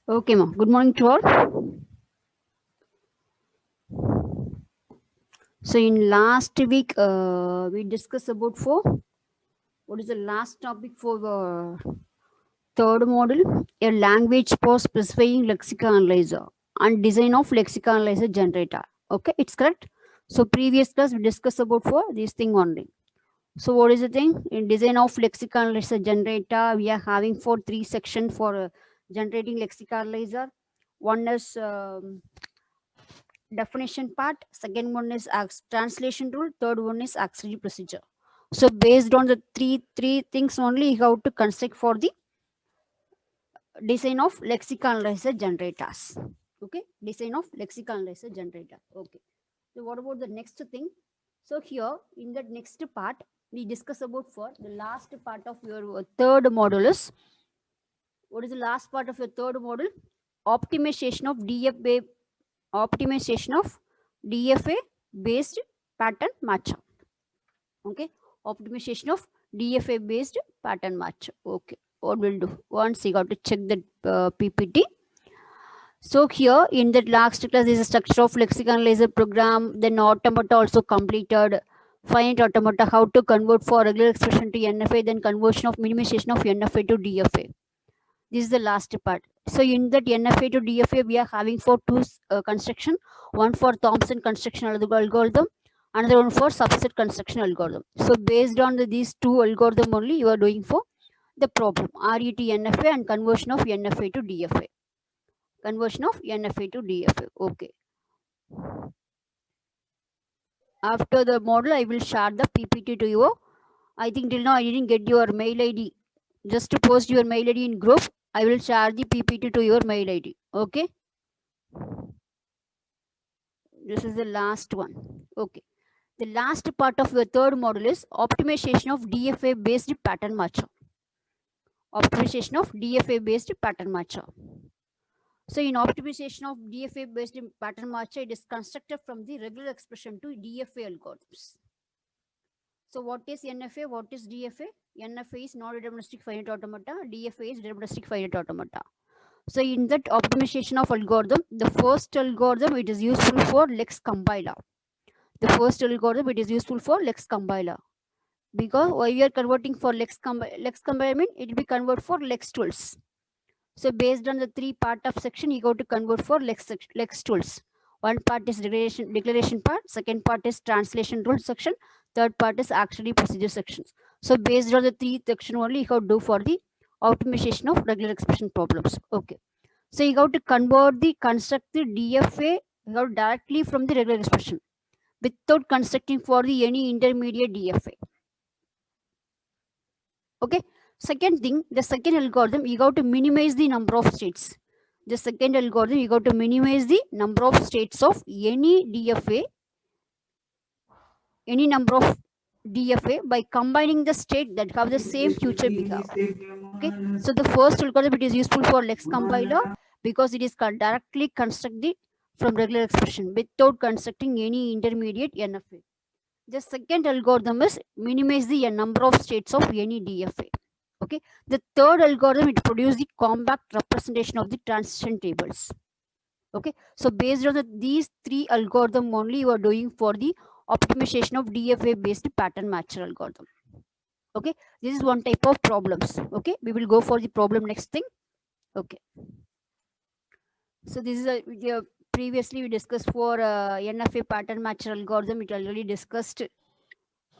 Okay, ma. Good morning to all. So in last week, we discussed about what is the last topic for the third module? A language for specifying lexical analyzer and design of lexical analyzer generator. Okay, it's correct. So previous class we discussed about for this thing only. So what is the thing in design of lexical analyzer generator? We are having for three sections for generating lexical analyzer. One is definition part, second one is translation rule, third one is auxiliary procedure. So based on the three things only, you have to construct for the design of lexical analyzer generators. Okay, design of lexical analyzer generator. Okay, so what about the next thing? So here in the next part we discuss about for the last part of your third module is, what is the last part of your third module? Optimization of DFA, optimization of DFA based pattern match. Okay, optimization of DFA based pattern match. Okay, what we'll do once you got to check the PPT. So here in the last class is a structure of lexical analyzer program, then automata also completed, finite automata, how to convert for regular expression to NFA, then conversion of minimization of NFA to DFA. This is the last part. So in that NFA to DFA, we are having for two construction, one for Thompson construction algorithm, another one for subset construction algorithm. So based on these two algorithm only, you are doing for the problem RET NFA and conversion of NFA to DFA. Conversion of NFA to DFA. Okay. After the model, I will share the PPT to you. I think till now I didn't get your mail ID. Just to post your mail ID in group, I will share the PPT to your mail ID. Okay. This is the last one. Okay. The last part of the third module is optimization of DFA based pattern matcher. Optimization of DFA based pattern matcher. So in optimization of DFA based pattern matcher, it is constructed from the regular expression to DFA algorithms. So what is NFA? What is DFA? NFA is non-deterministic finite automata. DFA is deterministic finite automata. So in that optimization of algorithm, the first algorithm, it is useful for Lex compiler. The first algorithm, it is useful for Lex compiler. Because why we are converting for Lex compiler mean it will be convert for Lex tools. So based on the three part of section, you go to convert for Lex tools. One part is declaration part, second part is translation rule section, third part is auxiliary procedure sections. So based on the three section only, you have to do for the optimization of regular expression problems. Okay. So you have to convert the construct the DFA directly from the regular expression without constructing for the any intermediate DFA. Okay. Second thing, the second algorithm, you got to minimize the number of states. The second algorithm, you got to minimize the number of states of any DFA, any number of DFA by combining the state that have the same future behavior. Okay. So the first algorithm, it is useful for Lex compiler because it is directly constructed from regular expression without constructing any intermediate NFA. The second algorithm is minimize the number of states of any DFA. Okay. The third algorithm, it produces the compact representation of the transition tables. Okay. So based on these three algorithm only, you are doing for the optimization of DFA based pattern matcher algorithm. Okay. This is one type of problems. Okay. We will go for the problem next thing. Okay. So this is a previously we discussed for NFA pattern matcher algorithm. It already discussed.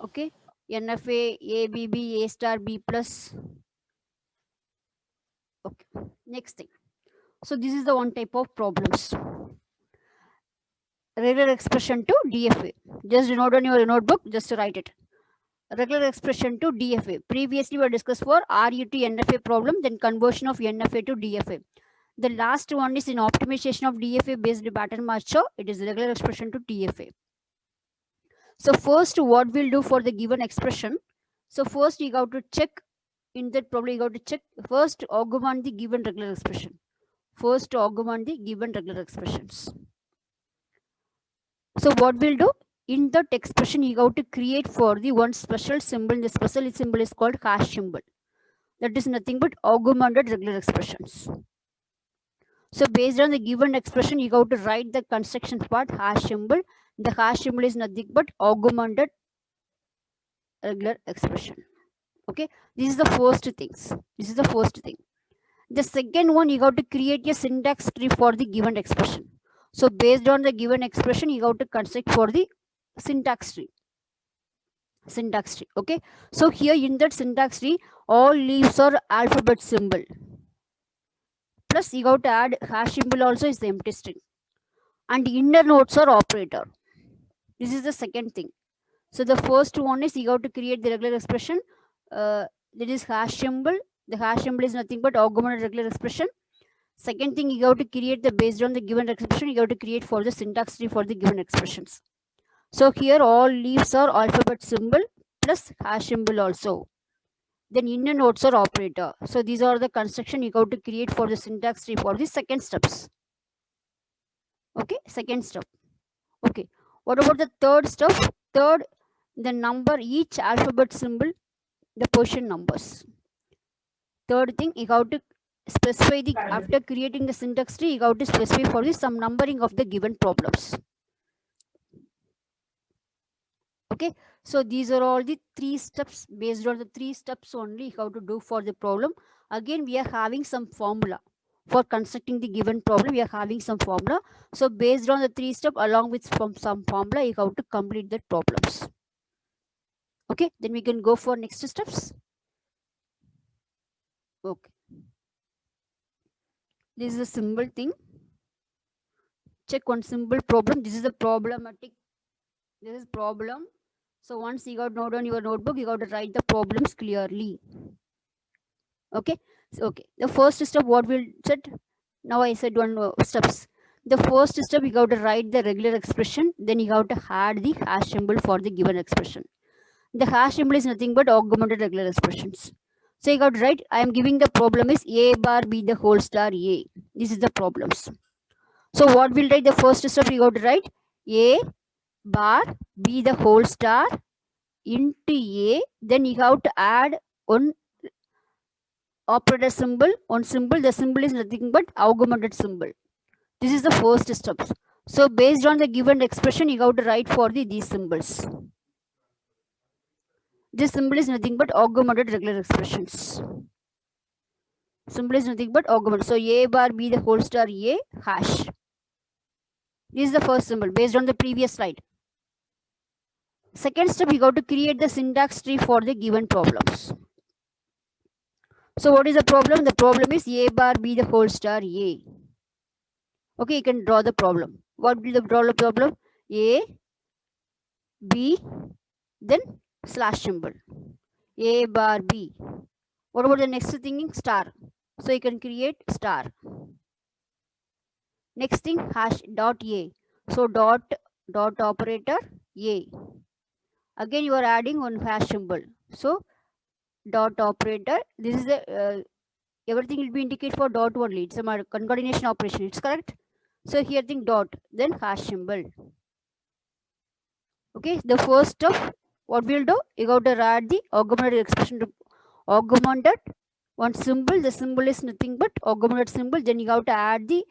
Okay. NFA A, B, B, A star, B plus. Okay. Next thing. So this is the one type of problems. Regular expression to DFA. Just note on your notebook, just write it. Regular expression to DFA. Previously we discussed for RUT NFA problem, then conversion of NFA to DFA. The last one is in optimization of DFA based pattern matcher. It is regular expression to DFA. So first, what we'll do for the given expression. So first you got to check in that problem. You got to check first augment the given regular expression. First augment the given regular expressions. So what we'll do in that expression, you got to create for the one special symbol. The special symbol is called hash symbol. That is nothing but augmented regular expressions. So based on the given expression, you have to write the construction part hash symbol. The hash symbol is nothing but augmented regular expression. Okay, this is the first things. This is the first thing. The second one, you have to create a syntax tree for the given expression. So based on the given expression, you have to construct for the syntax tree. Syntax tree. Okay. So here in that syntax tree, all leaves are alphabet symbol. Plus you have to add hash symbol also is the empty string. And inner nodes are operator. This is the second thing. So the first one is you have to create the regular expression. That is hash symbol. The hash symbol is nothing but augmented regular expression. Second thing, you have to create the based on the given expression, you have to create for the syntax tree for the given expressions. So here all leaves are alphabet symbol plus hash symbol also. Then inner nodes are operator. So these are the construction you have to create for the syntax tree for the second steps. Okay, second step. Okay, what about the third step? Third, the number each alphabet symbol, the position numbers. Third thing, you have to specify the after creating the syntax tree, you have to specify for the some numbering of the given problems. Okay, so these are all the three steps. Based on the three steps only how to do for the problem. Again, we are having some formula for constructing the given problem. We are having some formula. So based on the three steps along with from some formula, you have to complete the problems. Okay, then we can go for next steps. Okay, this is a simple thing. Check one simple problem. This is a problematic. This is problem. So once you got note on your notebook, you got to write the problems clearly. Okay. So, okay. The first step, what we'll said. Now I said one steps. The first step, you got to write the regular expression. Then you have to add the hash symbol for the given expression. The hash symbol is nothing but augmented regular expressions. So you got to write. I am giving the problem is a bar b the whole star a. This is the problems. So what will write the first step? You got to write a bar b the whole star into a. Then you have to add one operator symbol, one symbol. The symbol is nothing but augmented symbol. This is the first step. So based on the given expression, you have to write for these symbols. This symbol is nothing but augmented regular expressions. Symbol is nothing but augmented. So a bar b the whole star a hash. This is the first symbol based on the previous slide. Second step, you have to create the syntax tree for the given problems. So what is the problem? The problem is a bar b the whole star a. Okay, you can draw the problem. What will draw the problem? A, B, then slash symbol. A bar B. What about the next thing? Star. So you can create star. Next thing, hash dot A. So dot operator A. Again you are adding one hash symbol. So dot operator. This is the everything will be indicated for dot only. It's a concatenation operation. It's correct. So here thing dot, then hash symbol. Okay, the first step, what we'll do, you got to add the augmented expression to augmented one symbol. The symbol is nothing but augmented symbol. Then you have to add the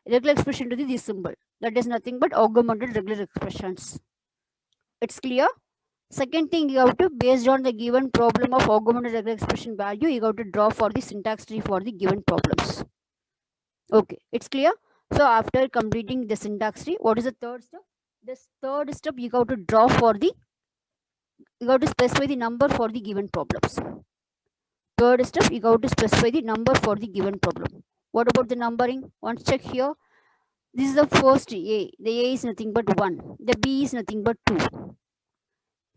regular expression to this symbol. That is nothing but augmented regular expressions. It's clear. Second thing, you have to, based on the given problem of augmented regular expression value, you have to draw for the syntax tree for the given problems. Okay, it's clear. So after completing the syntax tree, what is the third step? This third step, you have to draw for the, you have to specify the number for the given problems. Third step, you have to specify the number for the given problem. What about the numbering? Once check here. This is the first A. The A is nothing but 1. The B is nothing but 2.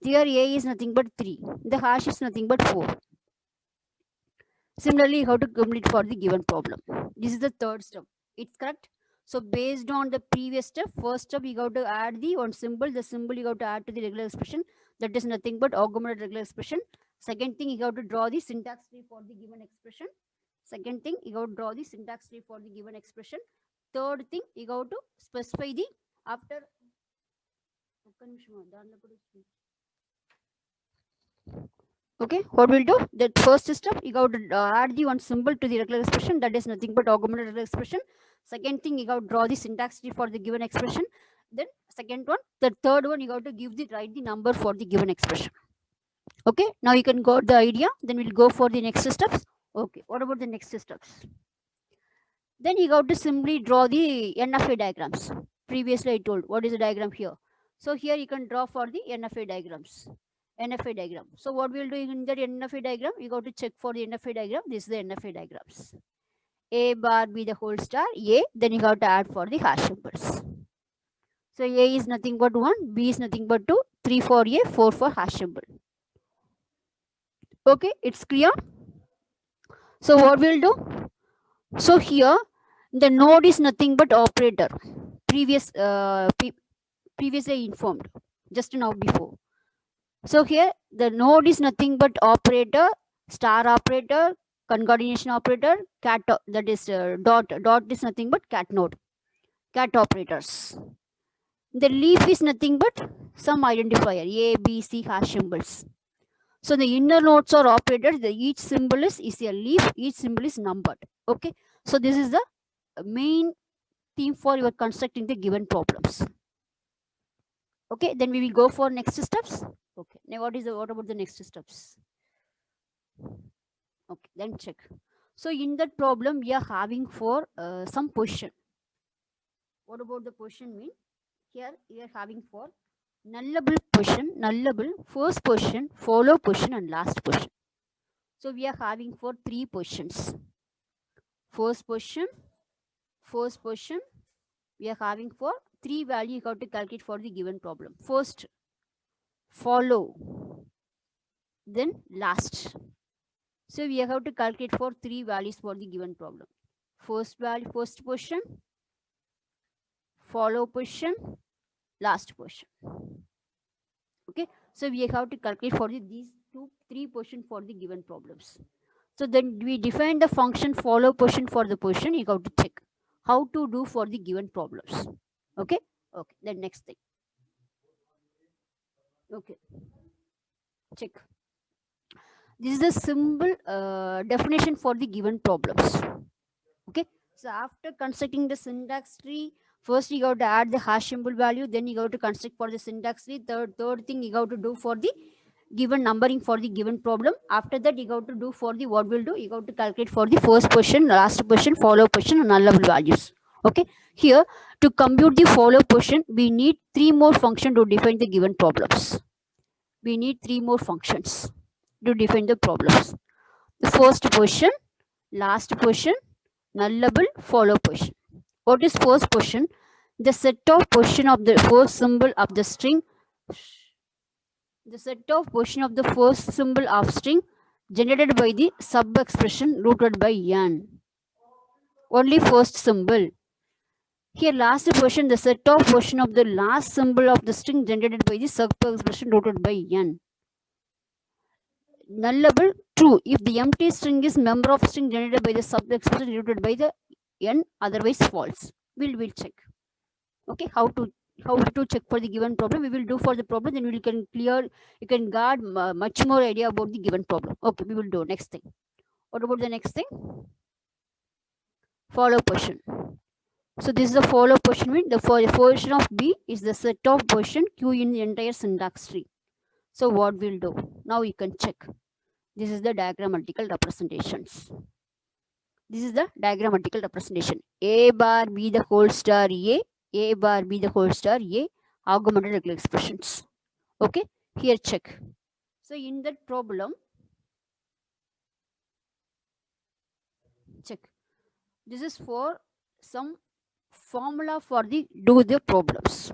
Here A is nothing but 3. The hash is nothing but 4. Similarly, you have to complete for the given problem. This is the third step. It's correct. So based on the previous step, first step you have to add the one symbol. The symbol you have to add to the regular expression. That is nothing but augmented regular expression. Second thing, you have to draw the syntax tree for the given expression. Second thing, you have to draw the syntax tree for the given expression. Third thing, you have to specify the after. Okay, what we'll do? The first step, you got to add the one symbol to the regular expression, that is nothing but augmented regular expression. Second thing, you got to draw the syntax tree for the given expression. Then second one, the third one, you got to write the number for the given expression. Okay, now you can got the idea. Then we'll go for the next steps. Okay, what about the next steps? Then you got to simply draw the NFA diagrams. Previously I told what is the diagram here. So here you can draw for the NFA diagrams. NFA diagram. So what we'll do in that NFA diagram, you got to check for the NFA diagram. This is the NFA diagrams. A bar B the whole star A. Then you got to add for the hash symbols. So A is nothing but 1, B is nothing but 2, 3 for A, 4 for hash symbol. Okay, it's clear. So what we'll do? So here the node is nothing but operator. Previously informed just now before. So here the node is nothing but operator, star operator, concatenation operator, cat, that is dot is nothing but cat node, cat operators. The leaf is nothing but some identifier A, B, C hash symbols. So the inner nodes are operators. Each symbol is a leaf. Each symbol is numbered. Okay. So this is the main theme for your constructing the given problems. Okay. Then we will go for next steps. Okay. Now what about the next steps? Okay. Then check. So in that problem we are having for some position. What about the position mean? Here we are having for nullable position, nullable, first position, follow position and last position. So we are having for 3 positions. First position, we are having for 3 value you have to calculate for the given problem. First, follow, then last. So we have to calculate for 3 values for the given problem. First value, first position, follow position, last position. Okay, so we have to calculate for these 3 positions for the given problems. So then we define the function follow position for the position. You have to check how to do for the given problems. Okay. Okay. Then next thing. Okay. Check. This is a simple definition for the given problems. Okay. So after constructing the syntax tree, first you have to add the hash symbol value. Then you have to construct for the syntax tree. Third thing you have to do for the given numbering for the given problem. After that you have to do for the what we'll do, you have to calculate for the first position, last position, follow position and nullable values. Okay, here to compute the follow position we need 3 more functions to define the given problems. We need 3 more functions to define the problems. The first position, last position, nullable, follow position. What is first position? The set of position of the first symbol of the string, the set of position of the first symbol of string generated by the sub expression rooted by n. Only first symbol. Here last position, the set of position of the last symbol of the string generated by the sub expression rooted by n. Nullable, true if the empty string is member of string generated by the sub expression rooted by the n, otherwise false. We'll check. Okay, how to check for the given problem we will do for the problem, then you can guard much more idea about the given problem. Okay, we will do next thing. What about the next thing? Follow position. So this is the follow position mean the position of B is the set of position Q in the entire syntax tree. So what we'll do now, you can check. This is the diagrammatical representations. This is the diagrammatical representation. A bar B the whole star A bar B the whole star A, augmented regular expressions. Okay, here check. So in that problem, check. This is for some formula for the do the problems.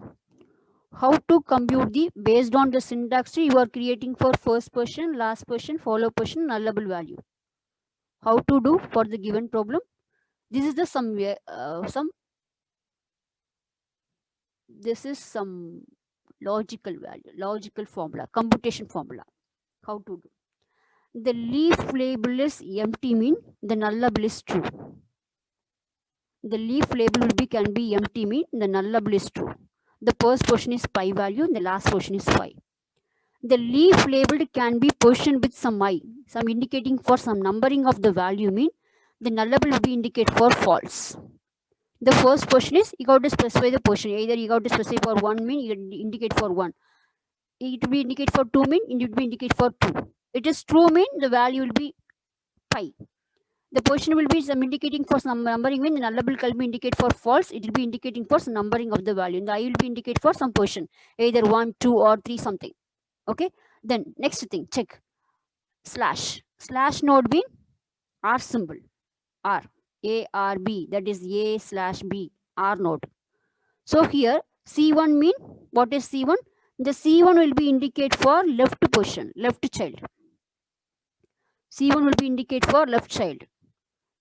How to compute the based on the syntax tree you are creating for first position, last position, follow position, nullable value. How to do for the given problem? This is the this is some logical value, logical formula, computation formula. How to do? The leaf label is empty mean the nullable is true. The leaf label can be empty mean the nullable is true. The first position is pi value and the last position is 5. The leaf labeled can be positioned with some I, some indicating for some numbering of the value mean the nullable will be indicate for false. The first position is you got to specify the position. Either you got to specify for 1 mean you indicate for 1. It will be indicate for 2 mean it will be indicate for 2. It is true mean the value will be pi. The position will be some indicating for some numbering mean the nullable can be indicate for false. It will be indicating for some numbering of the value. And the I will be indicate for some position. Either 1, 2 or 3 something. Okay. Then next thing, check. Slash node mean R symbol. R. A R B. That is A slash B. R node. So here C1 mean what is C1? The C1 will be indicate for left position, left child. C1 will be indicate for left child.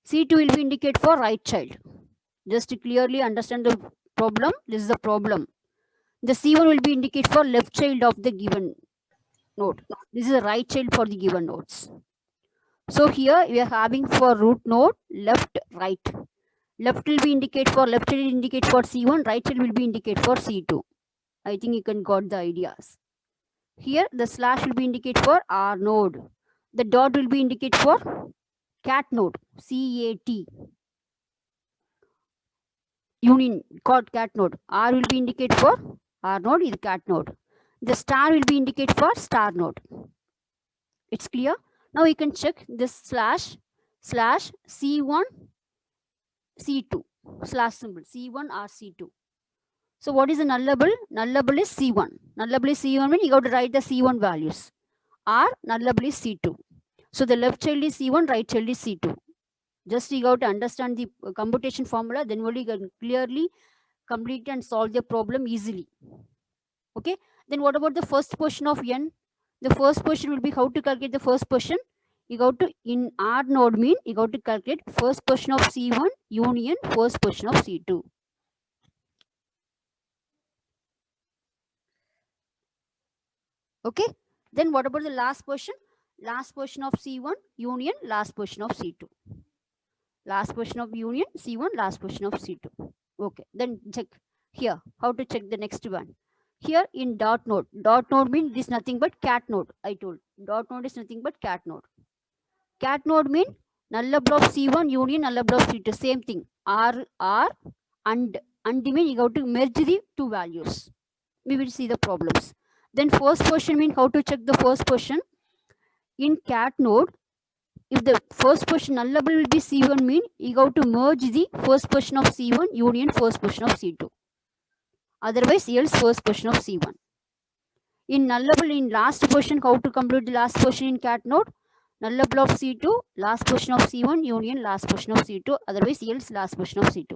C2 will be indicate for right child. Just to clearly understand the problem, this is the problem. The C1 will be indicate for left child of the given node. This is the right child for the given nodes. So here we are having for root node left, right. Left will be indicate for left child indicate for C1, right child will be indicate for C2. I think you can got the ideas. Here the slash will be indicate for R node. The dot will be indicate for cat node, CAT. Union called cat node. R will be indicate for R node is cat node. The star will be indicate for star node. It's clear. Now we can check this slash C1 C2 slash symbol C1 or C2. So what is the nullable? Nullable is C1. Nullable is C1 means you got to write the C1 values. R nullable is C2. So the left child is C1, right child is C2. Just you got to understand the computation formula, then only you can clearly complete and solve the problem easily. Okay. Then what about the first portion of n? The first portion will be how to calculate the first portion. You got to in R node mean you got to calculate first portion of C1 union first portion of C2. Okay. Then what about the last portion? Last portion of C1 union last portion of C2. Last portion of union C1 last portion of C2. Okay. Then check here how to check the next one. Here in dot node means this nothing but cat node. I told dot node is nothing but cat node. Cat node mean nullable of C1 union nullable of C2. Same thing. R and mean you have to merge the two values. We will see the problems. Then first portion mean how to check the first portion. In cat node, if the first portion nullable will be C1 mean you have to merge the first portion of C1 union first portion of C2. Otherwise, else first portion of C1. In nullable in last portion, how to compute the last portion in cat node? Nullable of C2, last portion of C1 union last portion of C2. Otherwise, else last portion of C2.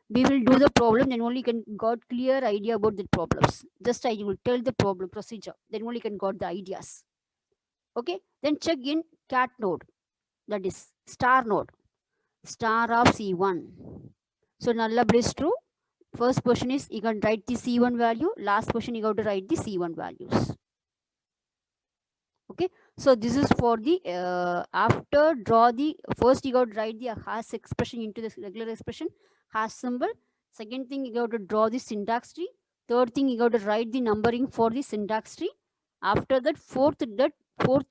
We will do the problem, then only can got clear idea about the problems. Just I will tell the problem procedure, then only can got the ideas. Okay, then check in cat node, that is star node, star of C1. So nullable is true. First portion is you can write the C1 value, last portion you got to write the C1 values. Okay, so this is for the after draw the first you got to write the hash expression into the regular expression, hash symbol. Second thing you got to draw the syntax tree. Third thing you got to write the numbering for the syntax tree. After that fourth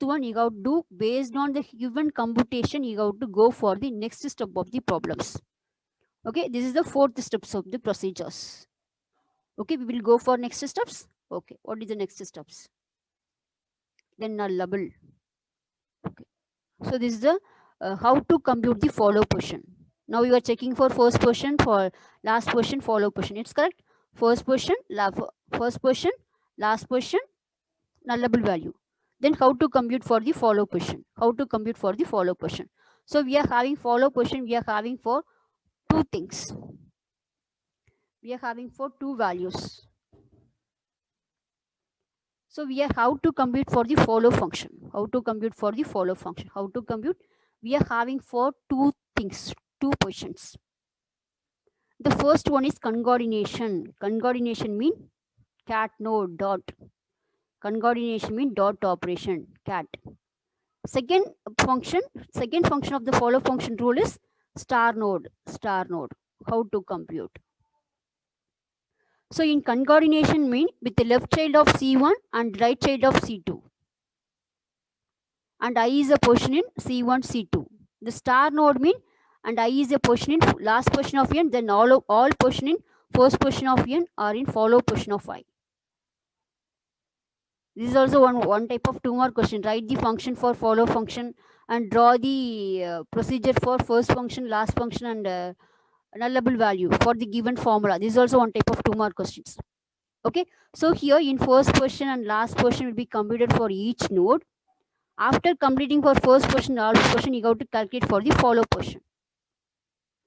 one you got to do based on the given computation you got to go for the next step of the problems. Okay, this is the fourth steps of the procedures. Okay, we will go for next steps. Okay, what is the next steps? Then nullable. Okay, so this is the how to compute the follow portion. Now you are checking for first portion, for last portion, follow portion. It's correct. First portion, last portion, nullable value. Then how to compute for the follow portion? How to compute for the follow portion? So we are having follow portion. We are having for two things. We are having for two values. So we are how to compute for the follow function. How to compute for the follow function? How to compute? We are having for two things, two positions. The first one is concatenation. Concatenation mean cat node dot. Concatenation mean dot operation cat. Second function of the follow function rule is star node. Star node. How to compute? So in concatenation mean with the left child of C1 and right child of C2. And I is a position in C1, C2. The star node mean and I is a position in last position of n, then all position in first position of n are in follow position of I. This is also one type of 2 mark question. Write the function for follow function and draw the procedure for first function, last function, and nullable value for the given formula. This is also one type of 2 mark questions. Okay, so here in first question and last question will be computed for each node. After completing for first question and last question, you got to calculate for the follow question.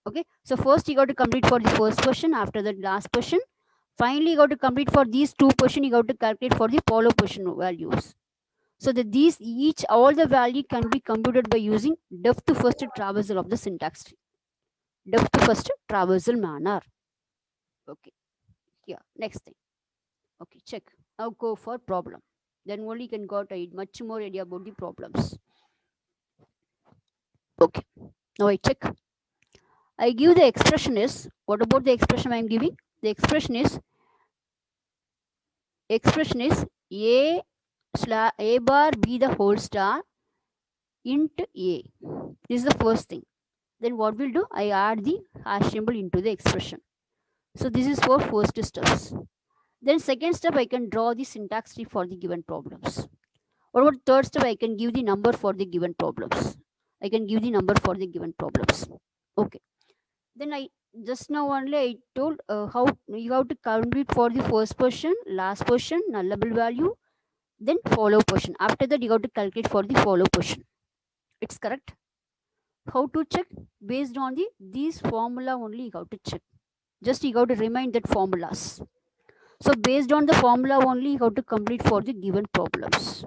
Okay, so first you got to complete for the first question, after that last question. Finally, you got to complete for these two questions, you got to calculate for the follow question values. So that these all the value can be computed by using depth first traversal of the syntax tree. Depth first traversal manner. Okay, here next thing. Okay, check. Now go for problem. Then only you can got a much more idea about the problems. Okay, now I check. I give the expression is, what about the expression I am giving? The expression is a bar b the whole star int a. This is the first thing. Then what we'll do? I add the hash symbol into the expression. So this is for first steps. Then second step, I can draw the syntax tree for the given problems. What about third step? I can give the number for the given problems. I can give the number for the given problems. Okay. Then I just now only I told how you have to complete for the first question, last question, nullable value, then follow question. After that, you have to calculate for the follow question. It's correct. How to check? Based on these formula only you have to check. Just you have to remind that formulas. So based on the formula only you have to complete for the given problems.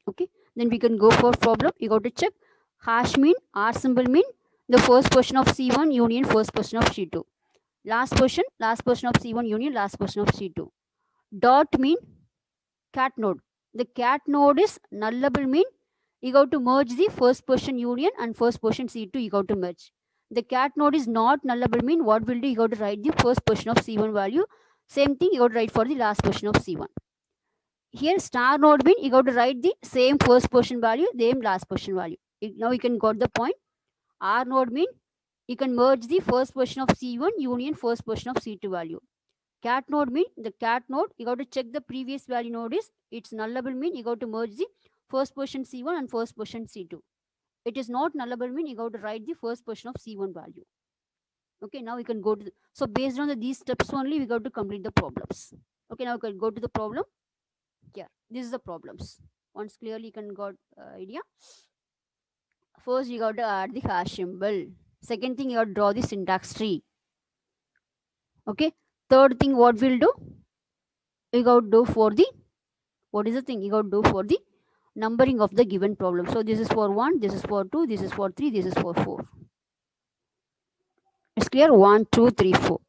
Okay, then we can go for problem. You got to check hash mean, R symbol mean the first question of C1 union first question of C2. Last question of C1 union last question of C2. Dot mean cat node. The cat node is nullable mean you got to merge the first question union and first question C2 you got to merge. The cat node is not nullable mean what will do? You got to write the first question of C1 value. Same thing you got to write for the last question of C1. Here star node mean you got to write the same first position value, same last position value. Now you can got the point. R node mean you can merge the first position of C1 union first position of C2 value. Cat node mean the cat node you got to check the previous value node is it's nullable mean you got to merge the first position C1 and first position C2. It is not nullable mean you got to write the first position of C1 value. Okay, now we can go to so based on these steps only we got to complete the problems. Okay, now we can go to the problem. Yeah, this is the problems. Once clearly you can got idea. First you got to add the hash symbol. Second thing you got to draw the syntax tree. Okay, third thing what we'll do, you got to do for the what is the thing you got to do for the numbering of the given problem. So this is for 1, this is for 2, this is for 3, this is for 4. It's clear? 1 2 3 4.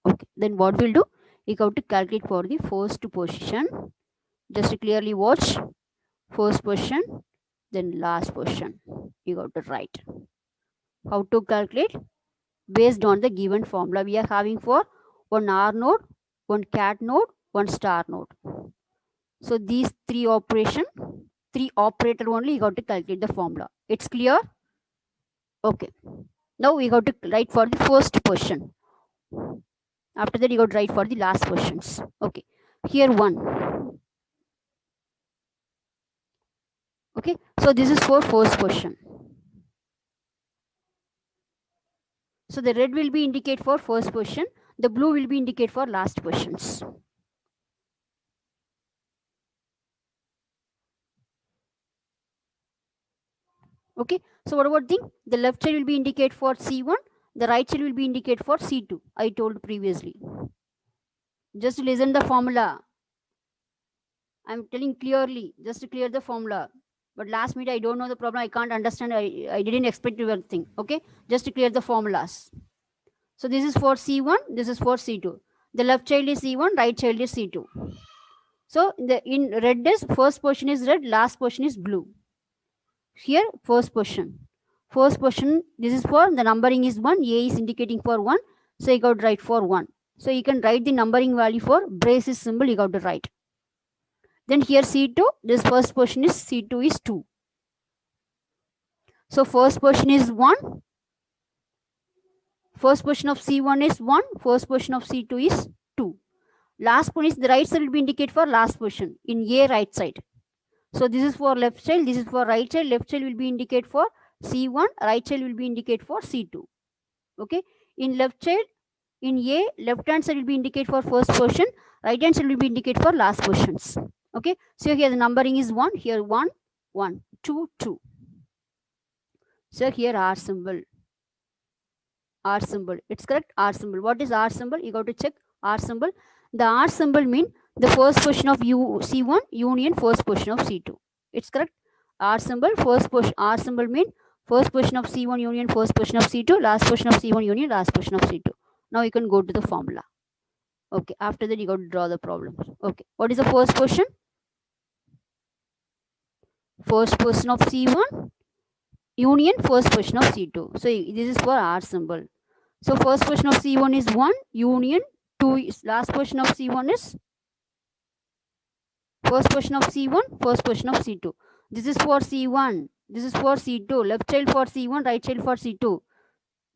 Okay, then what we'll do, you got to calculate for the first position. Just clearly watch first position, then last position. You got to write. How to calculate? Based on the given formula we are having for one R node, one cat node, one star node. So these three operator only you got to calculate the formula. It's clear? Okay. Now we got to write for the first position. After that you got to write for the last positions. Okay. Here 1. Okay, so this is for first question. So the red will be indicate for first question, the blue will be indicate for last questions. Okay, so what about the left side will be indicate for C1, the right side will be indicate for C2. I told previously. Just listen the formula. I'm telling clearly, just to clear the formula. But last minute I don't know the problem. I can't understand. I didn't expect your thing. Okay, just to clear the formulas. So this is for C1, this is for C2. The left child is C1, right child is C2. So in red is first portion is red, last portion is blue. Here first portion. First portion, this is for the numbering is 1, A is indicating for 1. So you got to write for 1. So you can write the numbering value for braces symbol, you got to write. Then here C2, this first position is C2 is 2. So first position is 1. First position of C1 is 1. First position of C2 is 2. Last one is the right side will be indicated for last position in A right side. So this is for left child, this is for right child. Left child will be indicated for C1, right child will be indicated for C2. Okay. In left child, in A, left hand side will be indicated for first position, right hand side will be indicated for last positions. Okay. So here the numbering is 1, here 1, 1, 2, 2. So here R symbol. R symbol. It's correct. R symbol. What is R symbol? You got to check R symbol. The R symbol mean the first position of C1 union first position of C2. It's correct. R symbol, first position. R symbol mean first position of C1 union first position of C2, last position of C1 union last position of C2. Now you can go to the formula. Okay. After that you got to draw the problem. Okay. What is the first position? First position of C1 union first position of C2. So this is for R symbol. So first position of C1 is 1, union 2 is last position of C1 is first position of C1, first position of C2. This is for C1, this is for C2, left child for C1, right child for C2.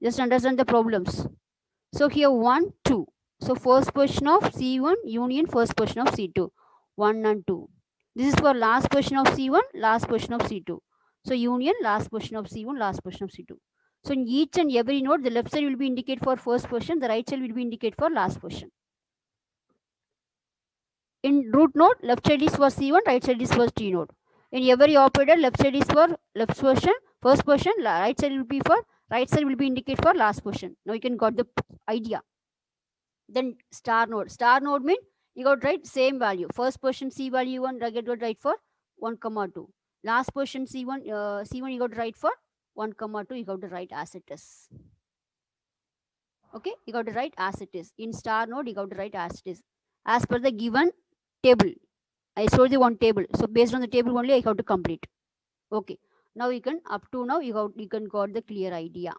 Just understand the problems. So here 1, 2. So first position of C1, union first position of C2, 1 and 2. This is for last position of C1, last position of C2. So union last position of C1, last position of C2. So in each and every node, the left side will be indicated for first position, the right side will be indicated for last position. In root node, left side is for C1, right side is for T node. In every operator, left side is for left position, first position, right side will be for right side will be indicated for last position. Now you can got the idea. Then star node. Star node mean you got write same value. First position C value 1, get to write for 1, 2. Last position C1, C1 you got to write for 1, 2. You got to write as it is. Okay, you got to write as it is. In star node, you got to write as it is. As per the given table. I showed you one table. So based on the table only, I have to complete. Okay. Now you can, up to now, you can got the clear idea.